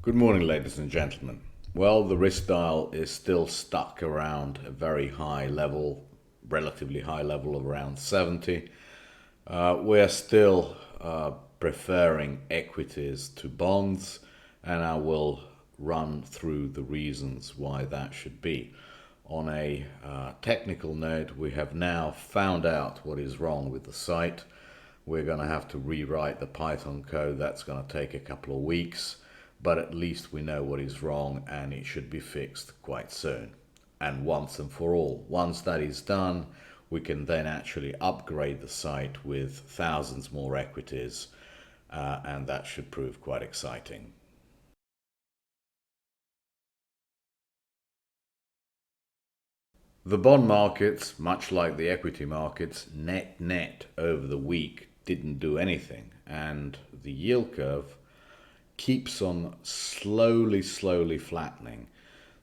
Good morning, ladies and gentlemen. Well, the risk dial is still stuck around a very high level, relatively high level of around 70. We're still preferring equities to bonds, and I will run through the reasons why that should be. On a technical note, we have now found out what is wrong with the site. We're going to have to rewrite the Python code. That's going to take a couple of weeks, but at least we know what is wrong and it should be fixed quite soon. And once and for all, once that is done, we can then actually upgrade the site with thousands more equities, and that should prove quite exciting. The bond markets, much like the equity markets, net over the week didn't do anything, and the yield curve keeps on slowly flattening.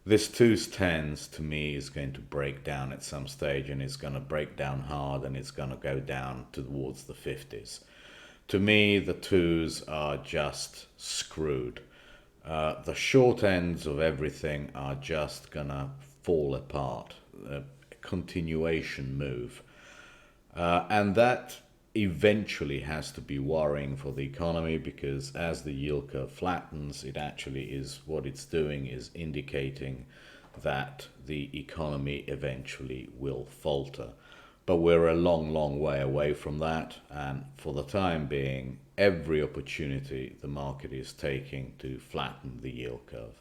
This 2s10s to me is going to break down at some stage, and it's going to break down hard, and it's going to go down towards the 50s. To me, the 2s are just screwed. The short ends of everything are just going to fall apart. A continuation move. And that eventually has to be worrying for the economy, because as the yield curve flattens, it actually is what it's doing is indicating that the economy eventually will falter. But we're a long way away from that, and for the time being, every opportunity the market is taking to flatten the yield curve.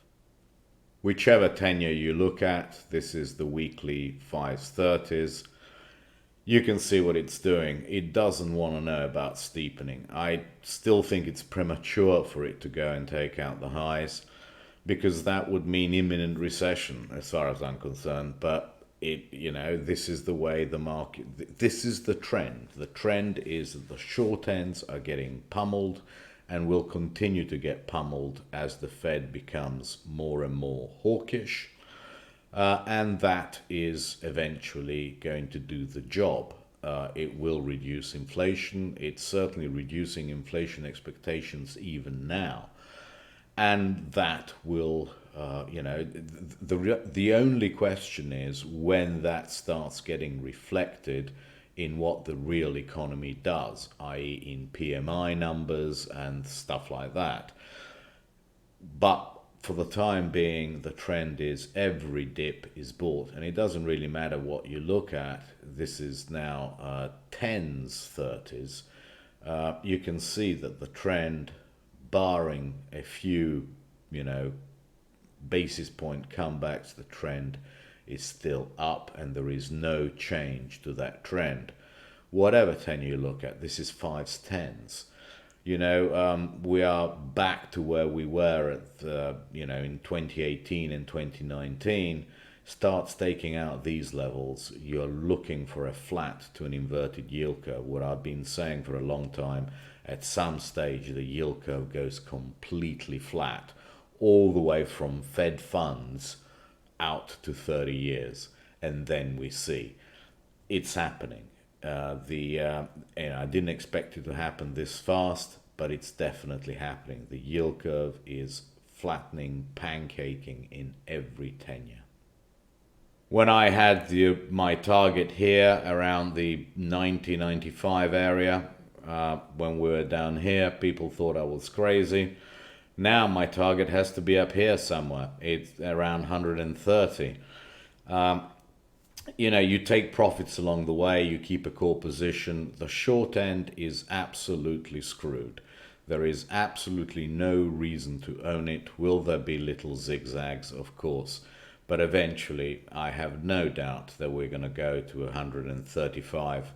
Whichever tenure you look at, this is the weekly 5s/30s. You can see what it's doing. It doesn't want to know about steepening. I still think it's premature for it to go and take out the highs, because that would mean imminent recession as far as I'm concerned. But this is the way the market, this is the trend. The trend is that the short ends are getting pummeled and will continue to get pummeled as the Fed becomes more and more hawkish. And that is eventually going to do the job. It will reduce inflation. It's certainly reducing inflation expectations even now. And that will, the only question is when that starts getting reflected in what the real economy does, i.e. in PMI numbers and stuff like that. But for the time being, the trend is every dip is bought, and it doesn't really matter what you look at. This is now 10s, 30s. You can see that the trend, barring a few, basis point comebacks, the trend is still up, and there is no change to that trend. Whatever tenure you look at, this is 5s, 10s. We are back to where we were at, in 2018 and 2019. Starts taking out these levels, you're looking for a flat to an inverted yield curve. What I've been saying for a long time, at some stage the yield curve goes completely flat, all the way from Fed funds out to 30 years, and then we see it's happening. I didn't expect it to happen this fast, but it's definitely happening. The yield curve is flattening, pancaking in every tenure. When I had my target here around the 90-95 area, when we were down here, people thought I was crazy. Now my target has to be up here somewhere. It's around 130. You take profits along the way, you keep a core position. The short end is absolutely screwed. There is absolutely no reason to own it. Will there be little zigzags? Of course. But eventually, I have no doubt that we're going to go to 135.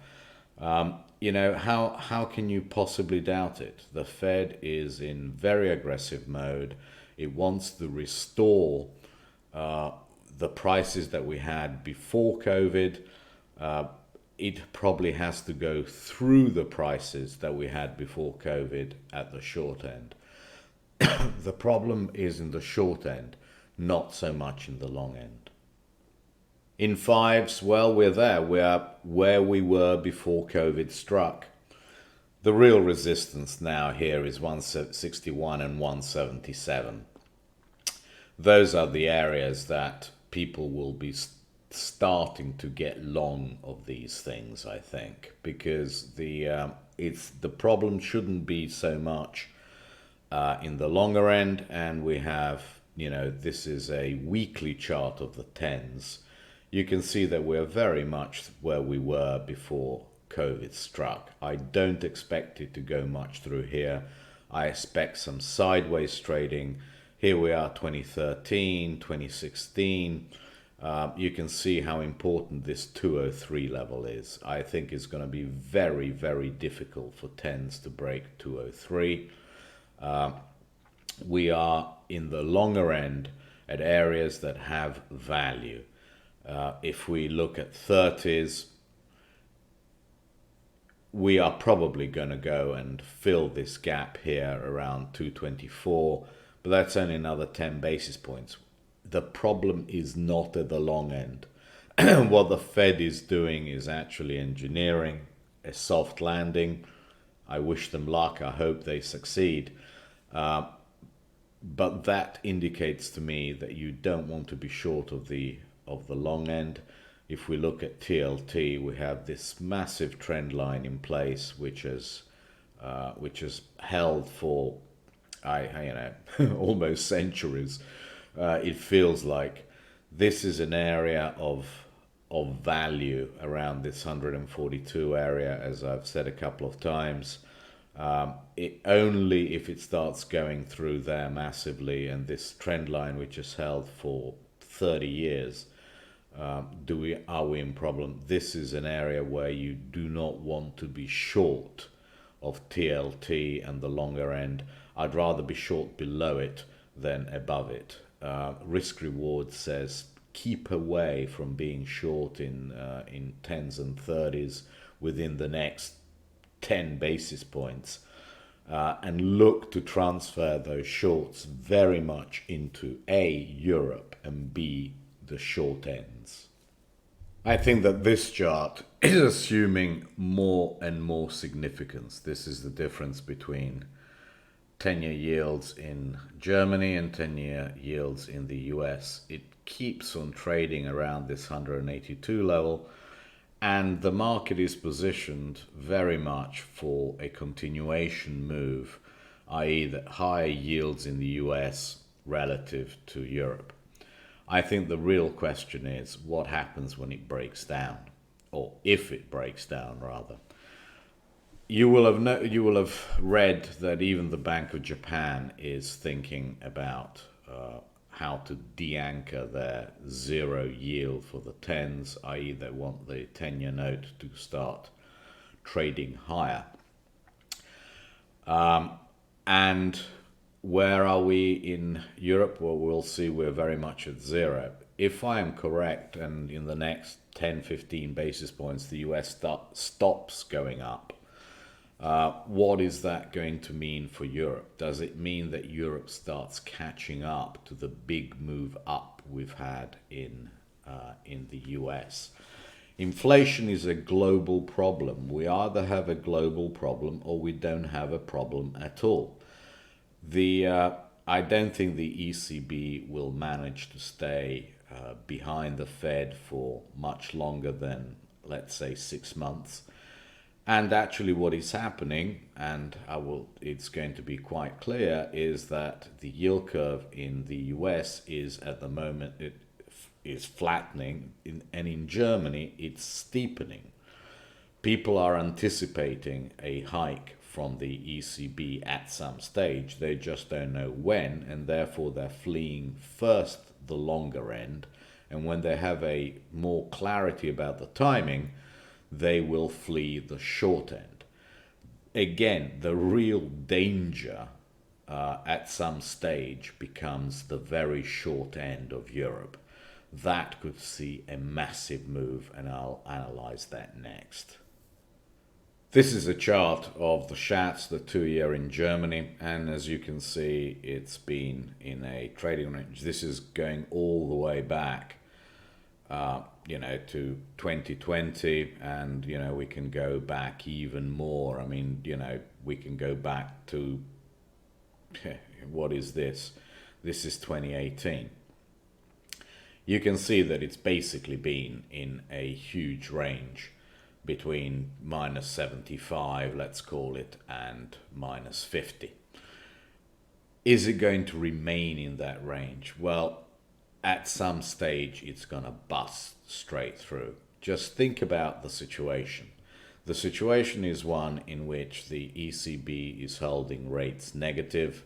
How can you possibly doubt it? The Fed is in very aggressive mode. It wants to restore the prices that we had before COVID. It probably has to go through the prices that we had before COVID at the short end. The problem is in the short end, not so much in the long end. In 5s, well, we're there. We're where we were before COVID struck. The real resistance now here is 161 and 177. those are the areas that people will be starting to get long of these things, I think, because the problem shouldn't be so much in the longer end, and we have, this is a weekly chart of the tens. You can see that we're very much where we were before COVID struck. I don't expect it to go much through here. I expect some sideways trading. Here we are, 2013, 2016. You can see how important this 203 level is. I think it's going to be very, very difficult for tens to break 203. We are in the longer end at areas that have value. If we look at 30s, we are probably going to go and fill this gap here around 224, but that's only another 10 basis points. The problem is not at the long end. What the Fed is doing is actually engineering a soft landing. I wish them luck. I hope they succeed. But that indicates to me that you don't want to be short of the long end. If we look at TLT, we have this massive trend line in place, which has held for almost centuries. It feels like this is an area of value around this 142 area, as I've said a couple of times. Only if it starts going through there massively, and this trend line which has held for 30 years, are we in problem. This is an area where you do not want to be short of TLT and the longer end. I'd rather be short below it than above it. Risk reward says keep away from being short in 10s and 30s within the next 10 basis points, and look to transfer those shorts very much into A, Europe, and B, the short ends. I think that this chart is assuming more and more significance. This is the difference between 10-year yields in Germany and 10-year yields in the US. It keeps on trading around this 182 level, and the market is positioned very much for a continuation move, i.e. that higher yields in the US relative to Europe. I think the real question is what happens when it breaks down, or if it breaks down rather. You will have read that even the Bank of Japan is thinking about how to de-anchor their zero yield for the tens, i.e. they want the 10-year note to start trading higher. And where are we in Europe? Well, we'll see. We're very much at zero. If I am correct, and in the next 10, 15 basis points, the US stops going up, what is that going to mean for Europe? Does it mean that Europe starts catching up to the big move up we've had in the US? Inflation is a global problem. We either have a global problem or we don't have a problem at all. I don't think the ECB will manage to stay behind the Fed for much longer than, let's say, 6 months. And actually what is happening, and it's going to be quite clear, is that the yield curve in the US is at the moment, it is flattening, and in Germany it's steepening. People are anticipating a hike from the ECB at some stage. They just don't know when, and therefore they're fleeing first the longer end, and when they have a more clarity about the timing, they will flee the short end. Again, the real danger at some stage becomes the very short end of Europe. That could see a massive move, and I'll analyze that next. This is a chart of the Schatz, the 2-year in Germany, and as you can see, it's been in a trading range. This is going all the way back to 2020, and we can go back even more. I mean, we can go back to what is this? This is 2018. You can see that it's basically been in a huge range between minus 75, let's call it, and minus 50. Is it going to remain in that range? Well, at some stage it's going to bust straight through. Just think about the situation. The situation is one in which the ECB is holding rates negative,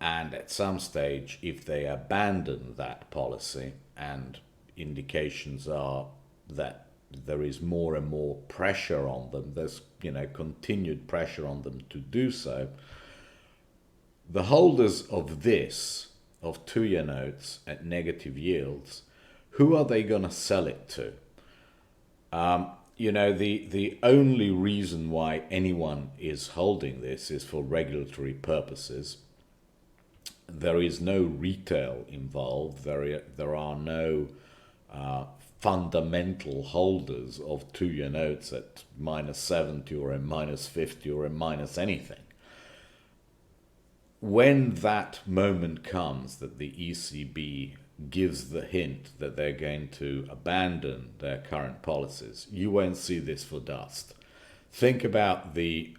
and at some stage, if they abandon that policy, and indications are that there is more and more pressure on them, there's continued pressure on them to do so, the holders of this, of 2-year notes at negative yields, who are they going to sell it to? The only reason why anyone is holding this is for regulatory purposes. There is no retail involved. There are no fundamental holders of 2-year notes at minus 70 or in minus 50 or in minus anything. When that moment comes that the ECB gives the hint that they're going to abandon their current policies, you won't see this for dust. Think about the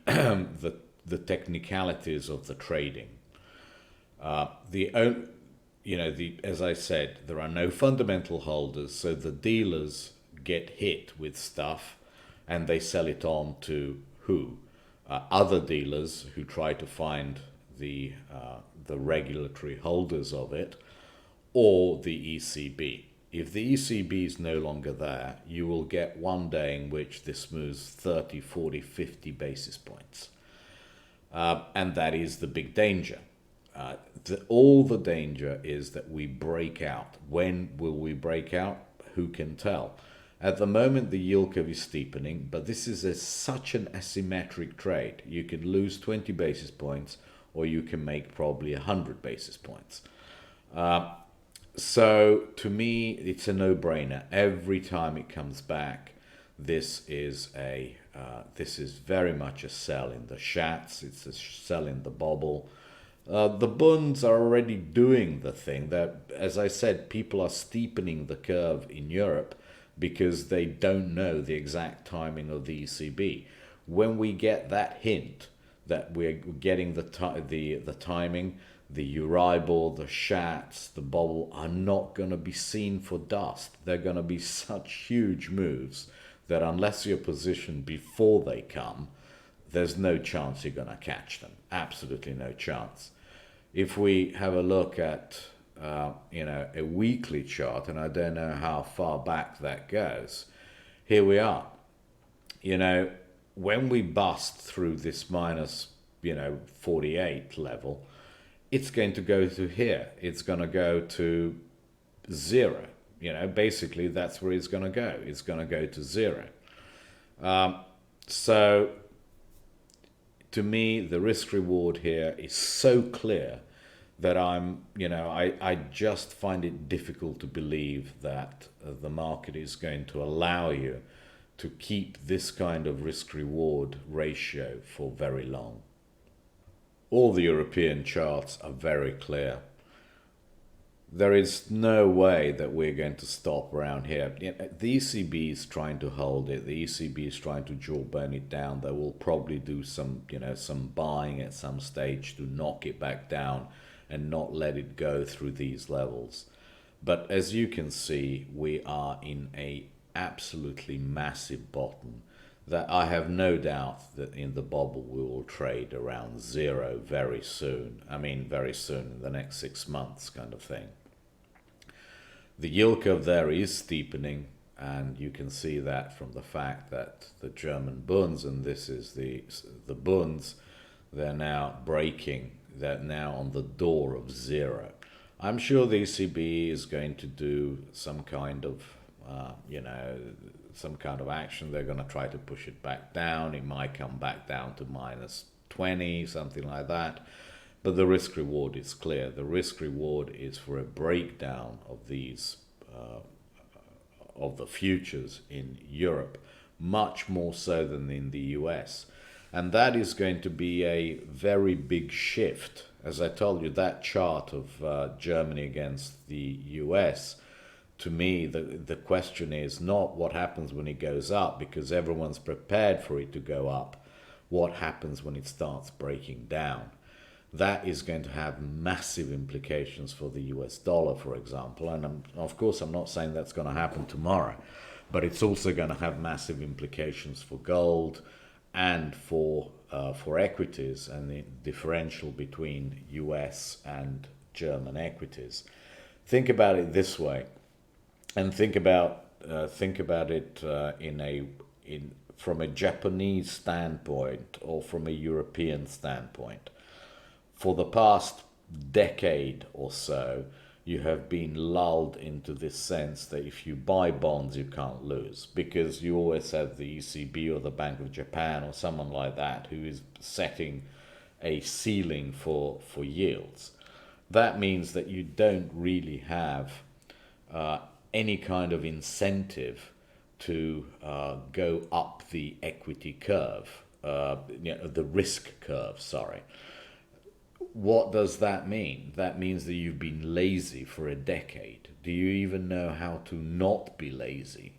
technicalities of the trading. As I said, there are no fundamental holders, so the dealers get hit with stuff and they sell it on to who? Other dealers who try to find the regulatory holders of it, or the ECB. If the ECB is no longer there, you will get one day in which this moves 30, 40, 50 basis points. And that is the big danger. All the danger is that we break out. When will we break out? Who can tell? At the moment, the yield curve is steepening, but this is such an asymmetric trade. You can lose 20 basis points, or you can make probably 100 basis points. So to me, it's a no-brainer. Every time it comes back, this is very much a sell in the shats. It's a sell in the bobble. The bunds are already doing the thing that, as I said, people are steepening the curve in Europe because they don't know the exact timing of the ECB. When we get that hint that we're getting the timing, the Euribor, the shats, the bobble are not going to be seen for dust. They're going to be such huge moves that unless you're positioned before they come, there's no chance you're going to catch them. Absolutely no chance. If we have a look at a weekly chart, and I don't know how far back that goes, here we are. When we bust through this minus 48 level, it's going to go to here. It's going to go to 0. Basically that's where it's going to go. It's going to go to 0. So to me, the risk reward here is so clear that I just find it difficult to believe that the market is going to allow you to keep this kind of risk-reward ratio for very long. All the European charts are very clear. There is no way that we're going to stop around here. The ECB is trying to hold it. The ECB is trying to jawbone it down. They will probably do some buying at some stage to knock it back down and not let it go through these levels. But as you can see, we are in a absolutely massive bottom that I have no doubt that in the bubble we will trade around 0 very soon. I mean very soon, in the next 6 months kind of thing. The yield curve there is steepening, and you can see that from the fact that the German bunds, and this is the bunds, they're now breaking. They're now on the door of 0. I'm sure the ECB is going to do some kind of action. They're going to try to push it back down. It might come back down to minus 20, something like that. But the risk reward is clear. The risk reward is for a breakdown of these, of the futures in Europe, much more so than in the US. And that is going to be a very big shift. As I told you, that chart of Germany against the US, to me, the question is not what happens when it goes up, because everyone's prepared for it to go up. What happens when it starts breaking down? That is going to have massive implications for the US dollar, for example. And of course, I'm not saying that's going to happen tomorrow, but it's also going to have massive implications for gold and for equities and the differential between US and German equities. Think about it this way, and think about it from a Japanese standpoint or from a European standpoint. For the past decade or so, you have been lulled into this sense that if you buy bonds, you can't lose, because you always have the ECB or the Bank of Japan or someone like that who is setting a ceiling for yields. That means that you don't really have any kind of incentive to go up the equity curve, the risk curve, sorry. What does that mean? That means that you've been lazy for a decade. Do you even know how to not be lazy?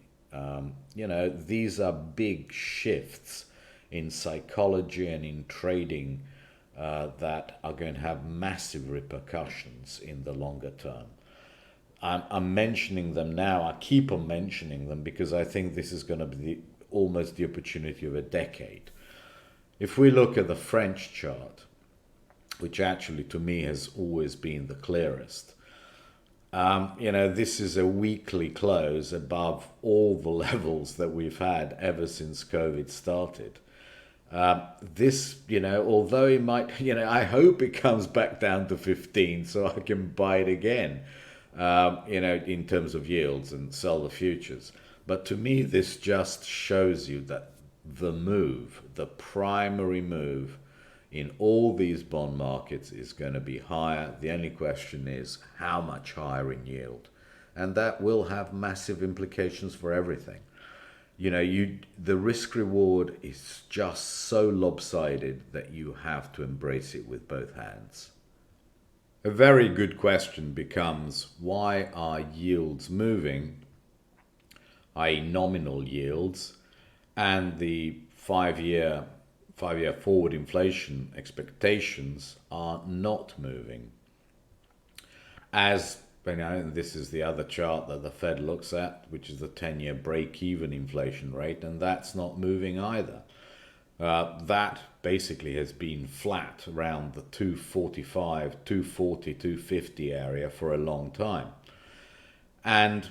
These are big shifts in psychology and in trading that are going to have massive repercussions in the longer term. I'm mentioning them now. I keep on mentioning them because I think this is going to be almost the opportunity of a decade. If we look at the French chart, which actually to me has always been the clearest. This is a weekly close above all the levels that we've had ever since COVID started. Although it might, I hope it comes back down to 15 so I can buy it again, in terms of yields and sell the futures. But to me, this just shows you that the primary move in all these bond markets is going to be higher. The only question is how much higher in yield. And that will have massive implications for everything. The risk reward is just so lopsided that you have to embrace it with both hands. A very good question becomes, why are yields moving, i.e. nominal yields, and the five-year forward inflation expectations are not moving? As this is the other chart that the Fed looks at, which is the 10-year break-even inflation rate, and that's not moving either. That basically has been flat around the 245, 240, 250 area for a long time. And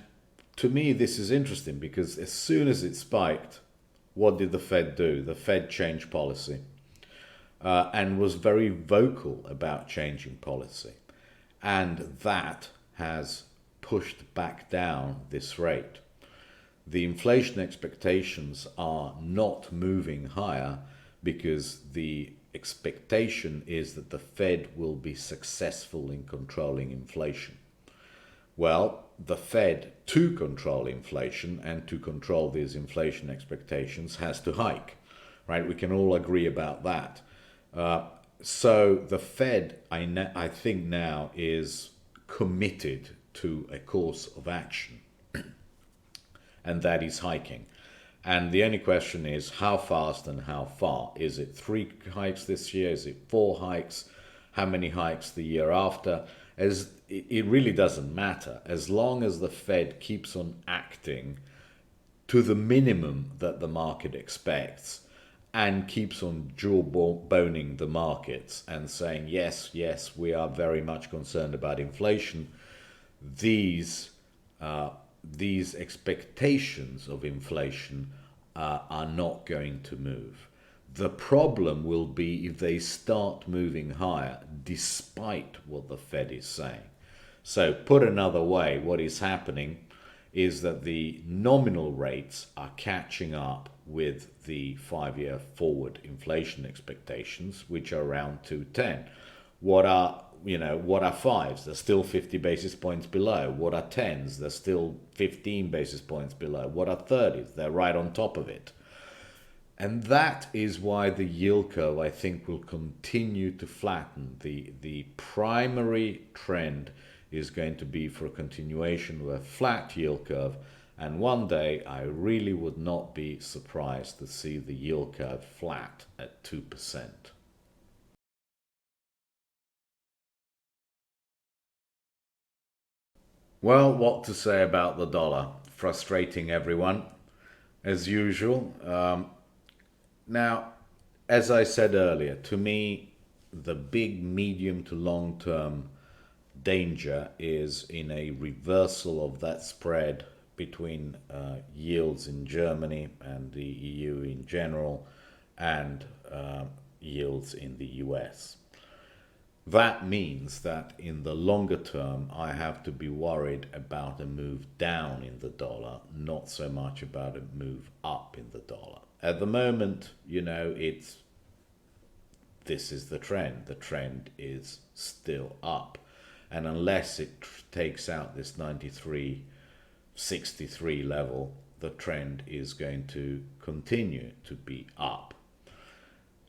to me, this is interesting because as soon as it spiked, what did the Fed do? The Fed changed policy and was very vocal about changing policy. And that has pushed back down this rate. The inflation expectations are not moving higher because the expectation is that the Fed will be successful in controlling inflation. Well, the Fed, to control inflation and to control these inflation expectations, has to hike, right? We can all agree about that. So the Fed, I think now, is committed to a course of action, and that is hiking. And the only question is how fast and how far. Is it 3 hikes this year? Is it 4 hikes? How many hikes the year after? It really doesn't matter, as long as the Fed keeps on acting to the minimum that the market expects and keeps on jawboning the markets and saying, yes, we are very much concerned about inflation. These expectations of inflation are not going to move. The problem will be if they start moving higher despite what the Fed is saying. So put another way, what is happening is that the nominal rates are catching up with the 5-year forward inflation expectations, which are around 210. What are 5s? They're still 50 basis points below. What are 10s? They're still 15 basis points below. What are 30s? They're right on top of it. And that is why the yield curve, I think, will continue to flatten. The primary trend is going to be for a continuation of a flat yield curve. And one day, I really would not be surprised to see the yield curve flat at 2%. Well, what to say about the dollar? Frustrating everyone, as usual. Now, as I said earlier, to me, the big medium to long term danger is in a reversal of that spread between yields in Germany and the EU in general and yields in the US. That means that in the longer term, I have to be worried about a move down in the dollar, not so much about a move up in the dollar. At the moment, this is the trend. The trend is still up. And unless it takes out this 93.63 level, the trend is going to continue to be up.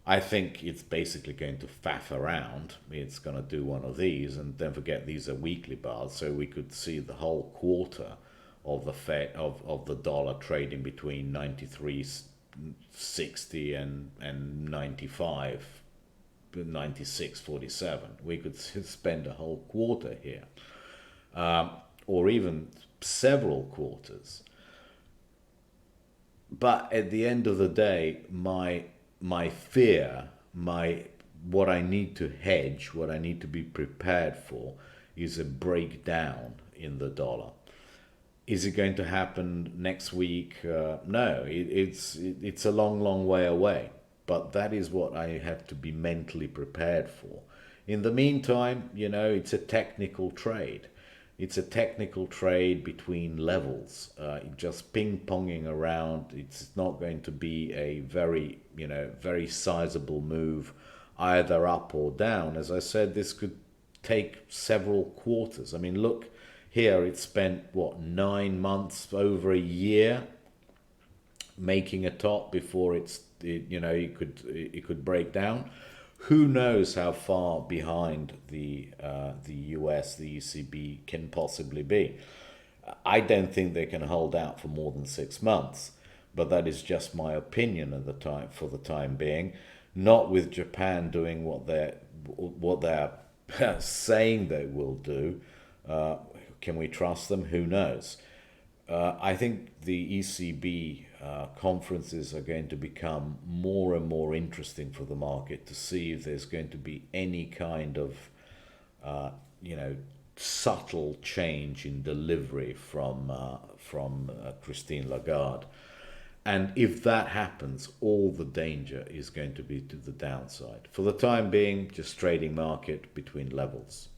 I think it's basically going to faff around. It's going to do one of these, and don't forget these are weekly bars, so we could see the whole quarter of of the dollar trading between 93.60 and 96.47. We could spend a whole quarter here, or even several quarters. But at the end of the day, my fear, what I need to hedge, what I need to be prepared for, is a breakdown in the dollar. Is it going to happen next week? No, it's a long way away. But that is what I have to be mentally prepared for. In the meantime, it's a technical trade. It's a technical trade between levels, just ping-ponging around. It's not going to be a very sizable move either up or down. As I said, this could take several quarters. I mean, look here, it spent, 9 months, over a year, making a top before it could break down. Who knows how far behind the US, the ECB can possibly be? I don't think they can hold out for more than 6 months, but that is just my opinion at the time for the time being. Not with Japan doing what they're saying they will do. Can we trust them? Who knows? I think the ECB conferences are going to become more and more interesting for the market to see if there's going to be any kind of, subtle change in delivery from Christine Lagarde. And if that happens, all the danger is going to be to the downside. For the time being, just trading market between levels.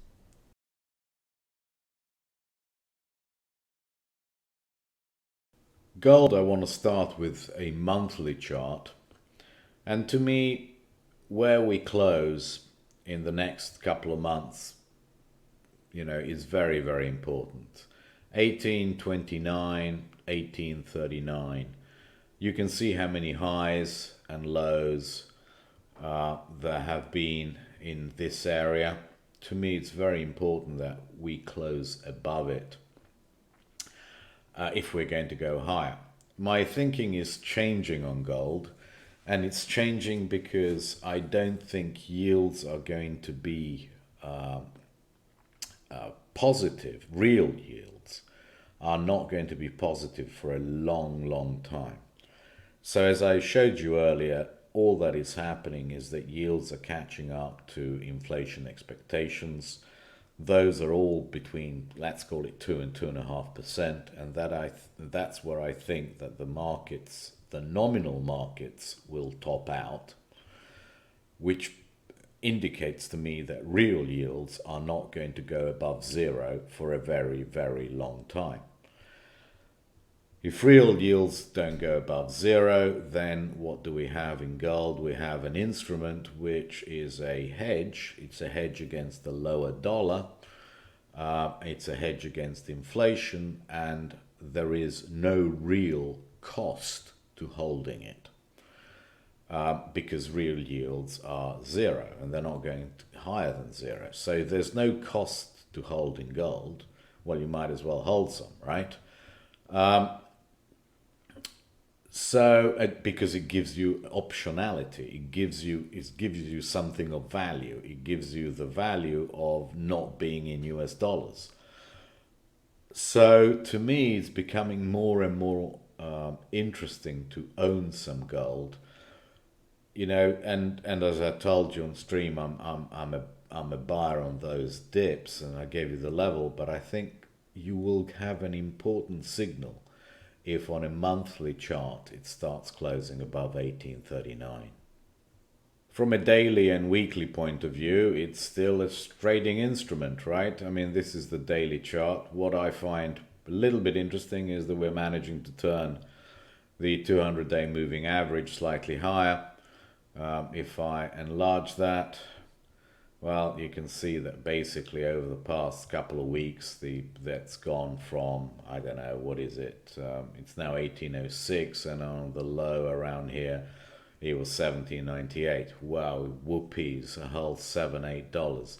Gold, I want to start with a monthly chart. And to me, where we close in the next couple of months, is very, very important. 1829, 1839. You can see how many highs and lows there have been in this area. To me, it's very important that we close above it if we're going to go higher. My thinking is changing on gold, and it's changing because I don't think yields are going to be positive. Real yields are not going to be positive for a long time. So as I showed you earlier, all that is happening is that yields are catching up to inflation expectations. Those are all between, let's call it 2 and 2.5%, and that's where I think that the nominal markets will top out, which indicates to me that real yields are not going to go above zero for a very, very long time. If real yields don't go above zero, then what do we have in gold? We have an instrument which is a hedge. It's a hedge against the lower dollar. It's a hedge against inflation, and there is no real cost to holding it. because real yields are zero and they're not going higher than zero. So there's no cost to holding gold. Well, you might as well hold some, right? Because it gives you optionality, it gives you something of value. It gives you the value of not being in US dollars. So to me, it's becoming more and more interesting to own some gold. And as I told you on stream, I'm a buyer on those dips, and I gave you the level. But I think you will have an important signal if on a monthly chart it starts closing above 1839. From a daily and weekly point of view, it's still a trading instrument, right? I mean, this is the daily chart. What I find a little bit interesting is that we're managing to turn the 200-day moving average slightly higher. If I enlarge that, well, you can see that basically over the past couple of weeks, that's gone from, I don't know, what is it? It's now 1806, and on the low around here, it was 1798. Wow, whoopies, a whole $7-8.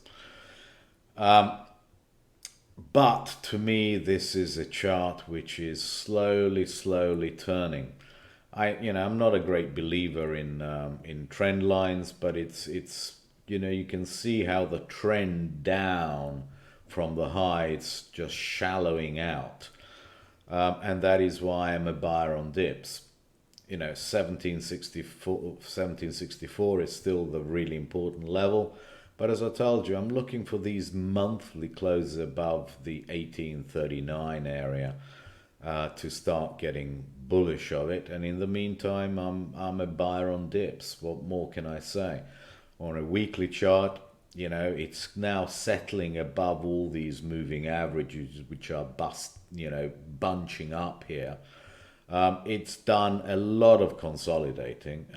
But to me, this is a chart which is slowly turning. I'm not a great believer in trend lines, but it's you can see how the trend down from the high, it's just shallowing out, and that is why I'm a buyer on dips. 1764 is still the really important level, but as I told you, I'm looking for these monthly closes above the 1839 area to start getting bullish of it. And in the meantime, I'm a buyer on dips. What more can I say? On a weekly chart, it's now settling above all these moving averages, which are bunching up here. It's done a lot of consolidating,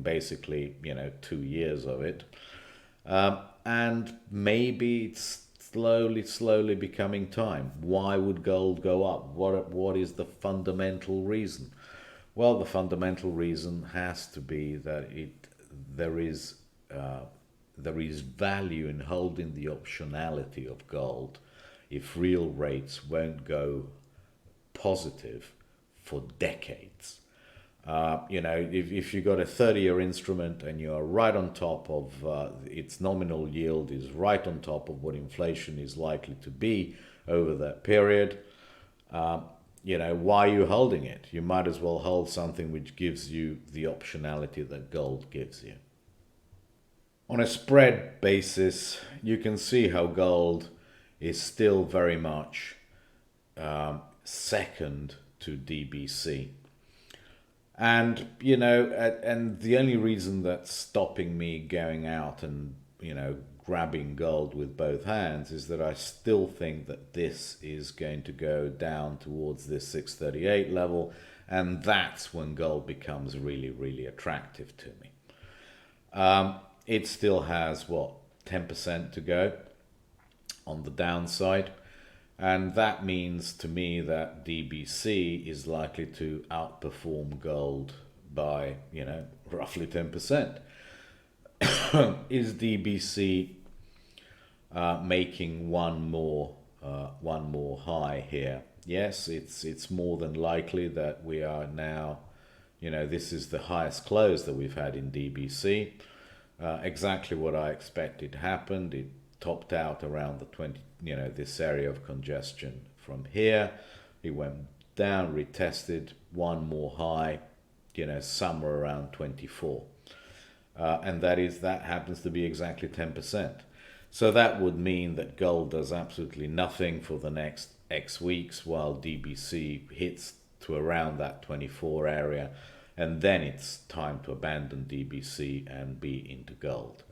basically, 2 years of it. And maybe it's slowly becoming time. Why would gold go up? What is the fundamental reason? Well, the fundamental reason has to be that there is value in holding the optionality of gold if real rates won't go positive for decades. If you got a 30-year instrument and you are right on top of its nominal yield is right on top of what inflation is likely to be over that period, why are you holding it? You might as well hold something which gives you the optionality that gold gives you. On a spread basis, you can see how gold is still very much second to DBC. And, and the only reason that's stopping me going out and, grabbing gold with both hands is that I still think that this is going to go down towards this 638 level. And that's when gold becomes really, really attractive to me. It still has, 10% to go on the downside. And that means to me that DBC is likely to outperform gold by, roughly 10%. Is DBC making one more high here? Yes, it's more than likely that we are now, this is the highest close that we've had in DBC. Exactly what I expected happened. It topped out around the 20, this area of congestion from here. It went down, retested one more high, somewhere around 24. And that happens to be exactly 10%. So that would mean that gold does absolutely nothing for the next X weeks while DBC hits to around that 24 area. And then it's time to abandon DBC and be into gold.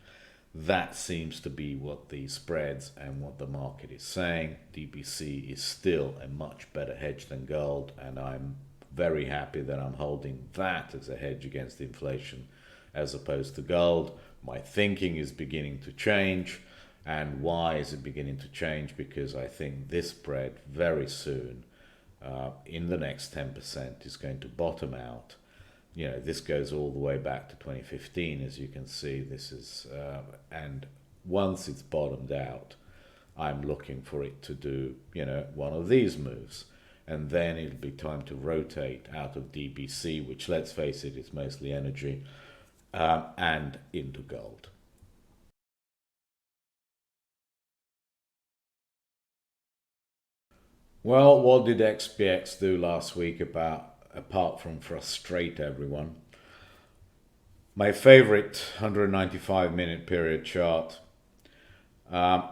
That seems to be what the spreads and what the market is saying. DBC is still a much better hedge than gold, and I'm very happy that I'm holding that as a hedge against inflation as opposed to gold. My thinking is beginning to change. And why is it beginning to change? Because I think this spread very soon, in the next 10%, is going to bottom out. this goes all the way back to 2015, as you can see. This is, and once it's bottomed out, I'm looking for it to do, one of these moves. And then it'll be time to rotate out of DBC, which, let's face it, is mostly energy, and into gold. Well, what did XPX do last week apart from frustrate everyone? My favorite 195-minute period chart. Um,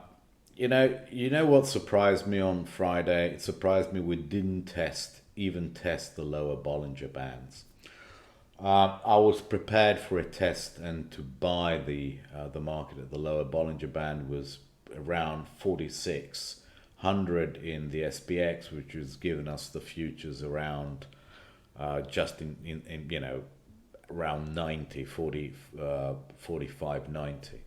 you know what surprised me on Friday? It surprised me we didn't even test the lower Bollinger Bands. I was prepared for a test and to buy the market at the lower Bollinger Band was around 4600 in the SPX, which was giving us the futures around just in around 90, 40, 45, 90.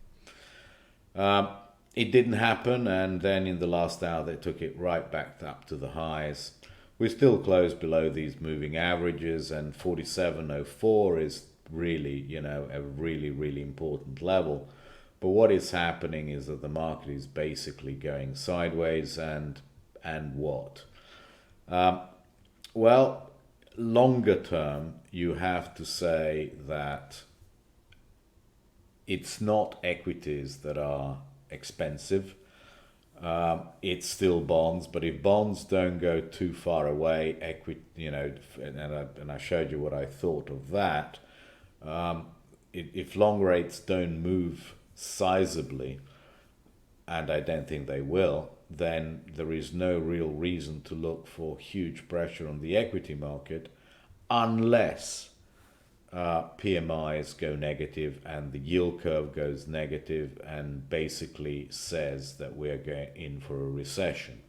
Um, it didn't happen, and then in the last hour they took it right back up to the highs. We're still closed below these moving averages, and 4704 is really, a really, really important level. But what is happening is that the market is basically going sideways, and what? Um, well, longer term, you have to say that it's not equities that are expensive. It's still bonds, but if bonds don't go too far away, equity, and I showed you what I thought of that. Um, if long rates don't move sizably, and I don't think they will, then there is no real reason to look for huge pressure on the equity market unless PMIs go negative and the yield curve goes negative and basically says that we're going in for a recession.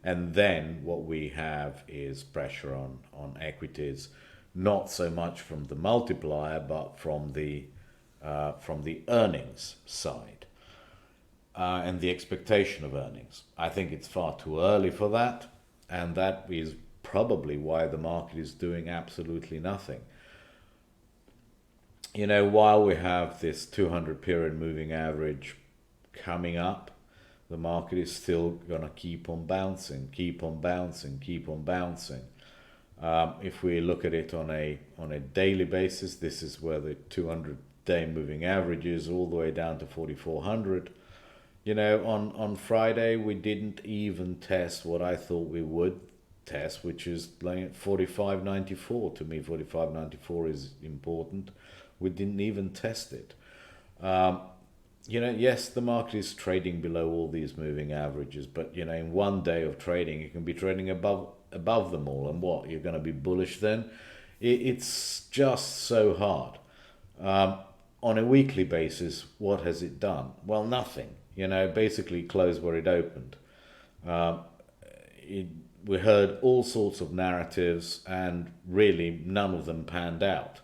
And then what we have is pressure on equities, not so much from the multiplier, but from the earnings side and the expectation of earnings. I think it's far too early for that, and that is probably why the market is doing absolutely nothing. While we have this 200 period moving average coming up, the market is still going to keep on bouncing, keep on bouncing, keep on bouncing. If we look at it on a daily basis, this is where the 200-day moving average is, all the way down to 4,400. On Friday, we didn't even test what I thought we would test, which is like 45.94. To me, 45.94 is important. We didn't even test it. Um, yes, the market is trading below all these moving averages, but in one day of trading, you can be trading above them all. And what, you're going to be bullish then? It's just so hard. Um, on a weekly basis, what has it done? Well, nothing. Basically closed where it opened. Um, it, we heard all sorts of narratives, and really none of them panned out.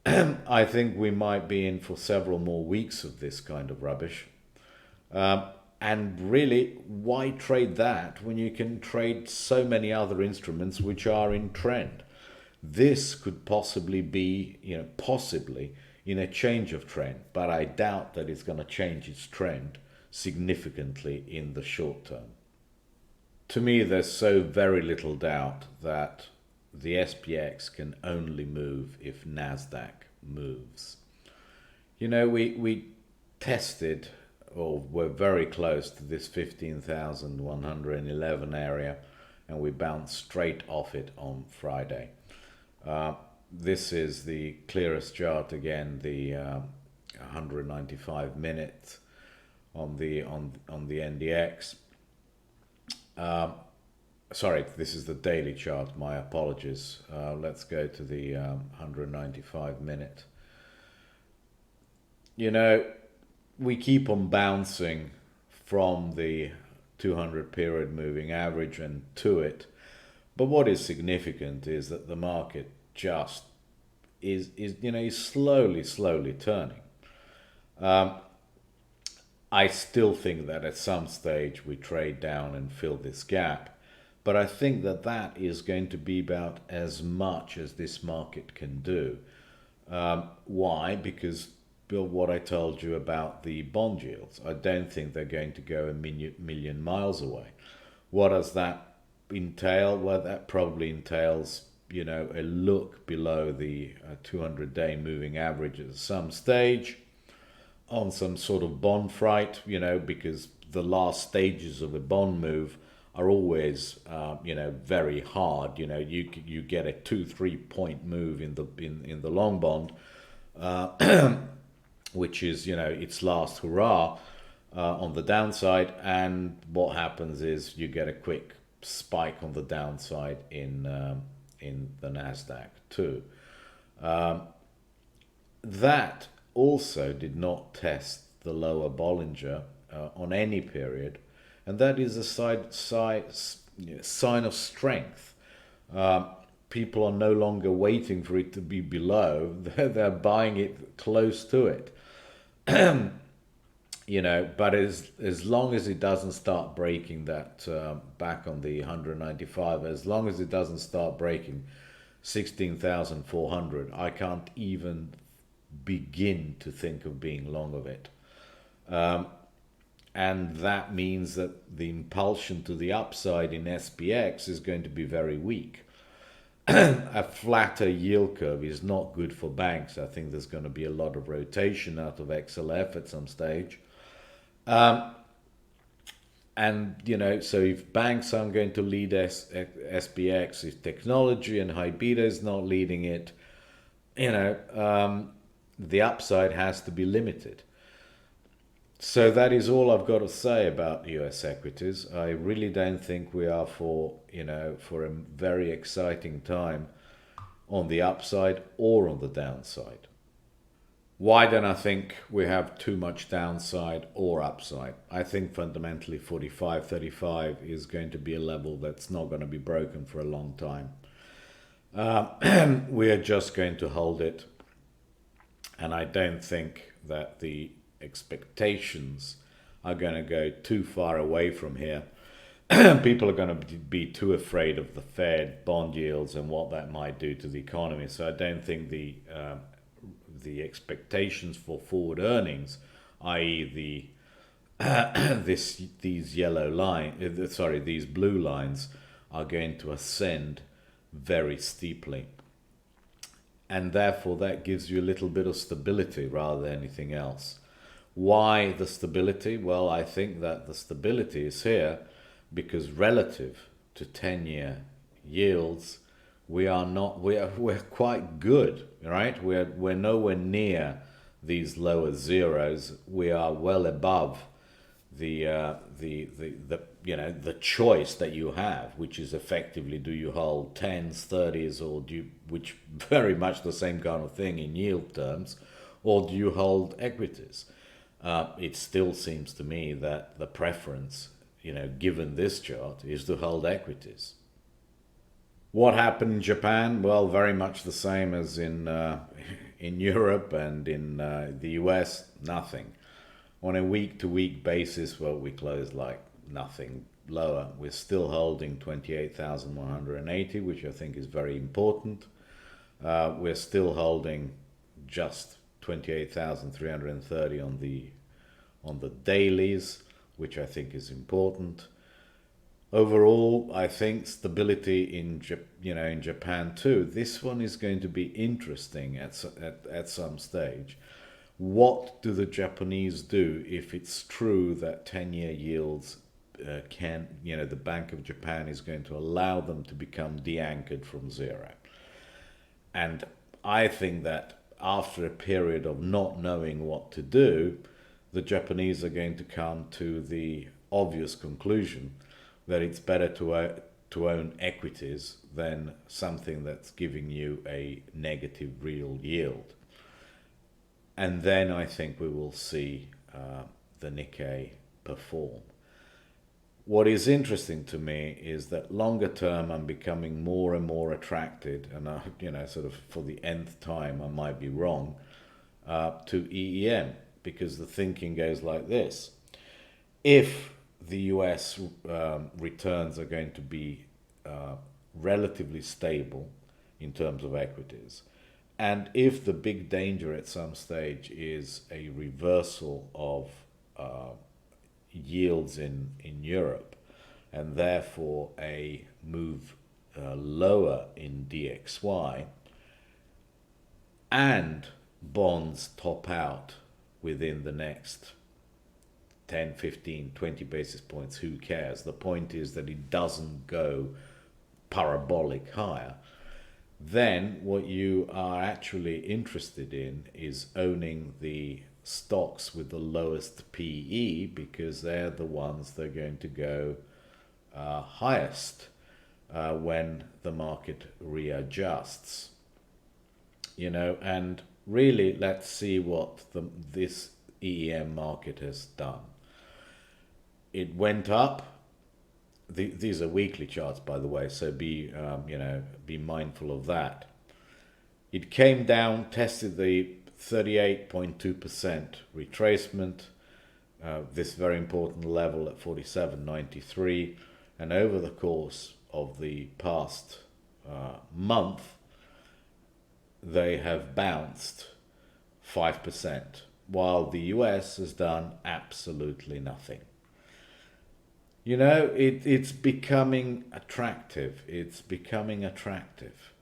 I think we might be in for several more weeks of this kind of rubbish. Um, and really, why trade that when you can trade so many other instruments which are in trend? This could possibly be, possibly in a change of trend, but I doubt that it's going to change its trend significantly in the short term. To me, there's so very little doubt that the SPX can only move if NASDAQ moves. We tested, or were very close to this 15,111 area, and we bounced straight off it on Friday. Uh, this is the clearest chart again, the 195 minutes on the NDX. Sorry, this is the daily chart. My apologies. Let's go to the 195 minute. We keep on bouncing from the 200 period moving average and to it. But what is significant is that the market just is slowly turning. Um, I still think that at some stage we trade down and fill this gap. But I think that that is going to be about as much as this market can do. Why? Because, Bill, what I told you about the bond yields, I don't think they're going to go a million miles away. What does that entail? Well, that probably entails, a look below the 200-day moving average at some stage on some sort of bond fright, because the last stages of a bond move are always, very hard. You get a 2-3 point move in the long bond, which is, its last hurrah on the downside, and what happens is you get a quick spike on the downside in the Nasdaq too. That also did not test the lower Bollinger on any period, and that is a sign of strength. People are no longer waiting for it to be below; they're buying it close to it. But as long as it doesn't start breaking that back on the 195, as long as it doesn't start breaking 16,400, I can't even begin to think of being long of it. And that means that the impulsion to the upside in SPX is going to be very weak. A flatter yield curve is not good for banks. I think there's going to be a lot of rotation out of XLF at some stage. And, so if banks aren't going to lead SPX, if technology and high beta is not leading it, the upside has to be limited. So that is all I've got to say about US equities. I really don't think we are for a very exciting time on the upside or on the downside. Why don't I think we have too much downside or upside? I think fundamentally 45.35 is going to be a level that's not going to be broken for a long time. We are just going to hold it. And I don't think that the expectations are going to go too far away from here. People are going to be too afraid of the Fed, bond yields, and what that might do to the economy. So I don't think the expectations for forward earnings, i.e. these blue lines, are going to ascend very steeply. And therefore that gives you a little bit of stability rather than anything else. Why the stability? Well, I think that the stability is here because relative to 10-year yields, we're quite good, right? We're nowhere near these lower zeros. We are well above the choice that you have, which is effectively, do you hold 10s, 30s, or which very much the same kind of thing in yield terms, or do you hold equities? It still seems to me that the preference, given this chart, is to hold equities. What happened in Japan? Well, very much the same as in Europe and in the US, nothing. On a week-to-week basis, well, we closed like nothing lower. We're still holding 28,180, which I think is very important. We're still holding just 28,330 on the dailies, which I think is important. Overall, I think stability in Japan too. This one is going to be interesting at some stage. What do the Japanese do if it's true that 10-year yields the Bank of Japan is going to allow them to become de-anchored from zero? And I think that after a period of not knowing what to do, the Japanese are going to come to the obvious conclusion that it's better to own equities than something that's giving you a negative real yield. And then I think we will see the Nikkei perform. What is interesting to me is that longer term I'm becoming more and more attracted, and sort of for the nth time, I might be wrong, to EEM, because the thinking goes like this. If the US returns are going to be relatively stable in terms of equities. And if the big danger at some stage is a reversal of yields in Europe, and therefore a move lower in DXY, and bonds top out within the next 10, 15, 20 basis points, who cares? The point is that it doesn't go parabolic higher. Then what you are actually interested in is owning the stocks with the lowest PE, because they're the ones that are going to go highest when the market readjusts. And really, let's see what this EM market has done. It went up. These are weekly charts, by the way, so be mindful of that. It came down, tested the 38.2% retracement, this very important level at 47.93, and over the course of the past month, they have bounced 5%, while the US has done absolutely nothing. It's becoming attractive. It's becoming attractive.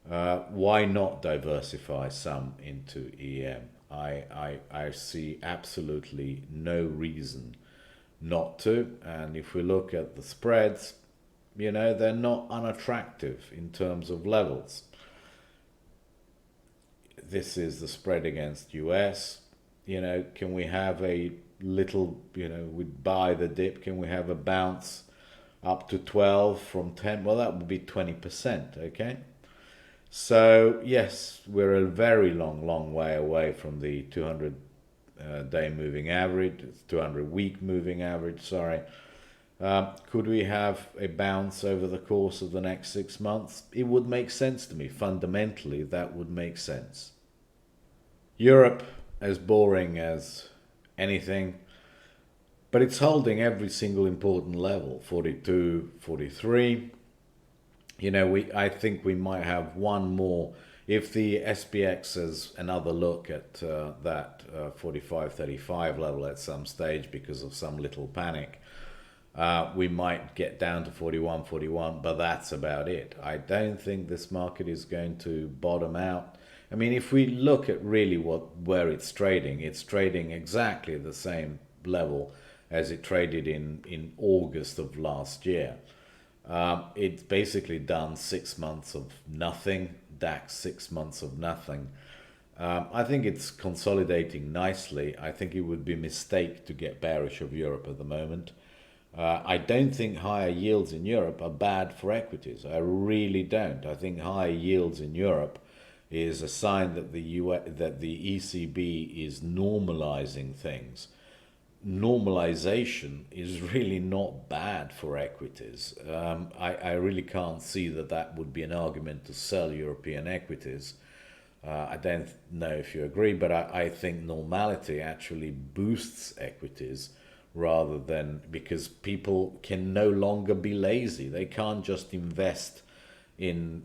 Why not diversify some into EM? I see absolutely no reason not to. And if we look at the spreads, they're not unattractive in terms of levels. This is the spread against US. Can we have a little, we buy the dip, can we have a bounce up to 12 from 10? Well, that would be 20%, okay? So yes, we're a very long way away from the 200 day moving average, 200 week moving average, sorry. Could we have a bounce over the course of the next 6 months? It would make sense to me. Fundamentally, that would make sense. Europe, as boring as anything, but it's holding every single important level, 42, 43. I think we might have one more. If the SPX has another look at that 45, 35 level at some stage because of some little panic, we might get down to 41, 41, but that's about it. I don't think this market is going to bottom out. I mean, if we look at really where it's trading exactly the same level as it traded in August of last year. It's basically done 6 months of nothing, DAX 6 months of nothing. I think it's consolidating nicely. I think it would be a mistake to get bearish of Europe at the moment. I don't think higher yields in Europe are bad for equities. I really don't. I think higher yields in Europe is a sign that the ECB is normalizing things. Normalization is really not bad for equities. I really can't see that would be an argument to sell European equities. I don't know if you agree, but I think normality actually boosts equities rather than, because people can no longer be lazy. They can't just invest in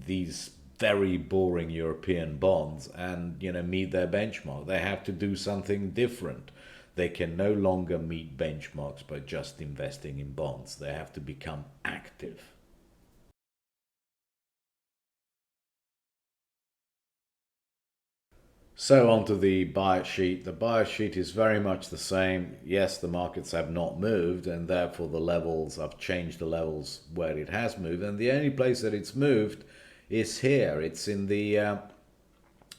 these very boring European bonds and meet their benchmark. They have to do something different. They can no longer meet benchmarks by just investing in bonds. They have to become active. So on to the buyer sheet. The buyer sheet is very much the same. Yes, the markets have not moved, and therefore the levels, I've changed the levels where it has moved, and the only place that it's moved is here. It's in the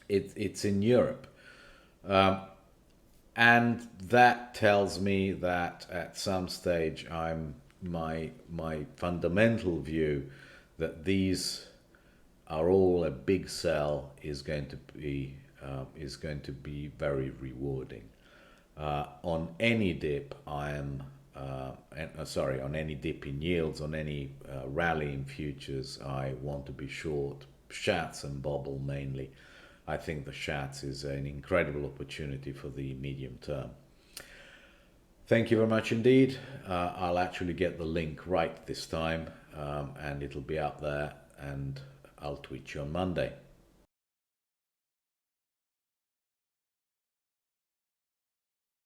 it's in Europe, and that tells me that at some stage my fundamental view that these are all a big sell is going to be very rewarding. On any dip, on any dip in yields, on any rally in futures, I want to be short Schatz and Bobble mainly. I think the Schatz is an incredible opportunity for the medium term. Thank you very much indeed. I'll actually get the link right this time, and it'll be out there, and I'll tweet you on Monday.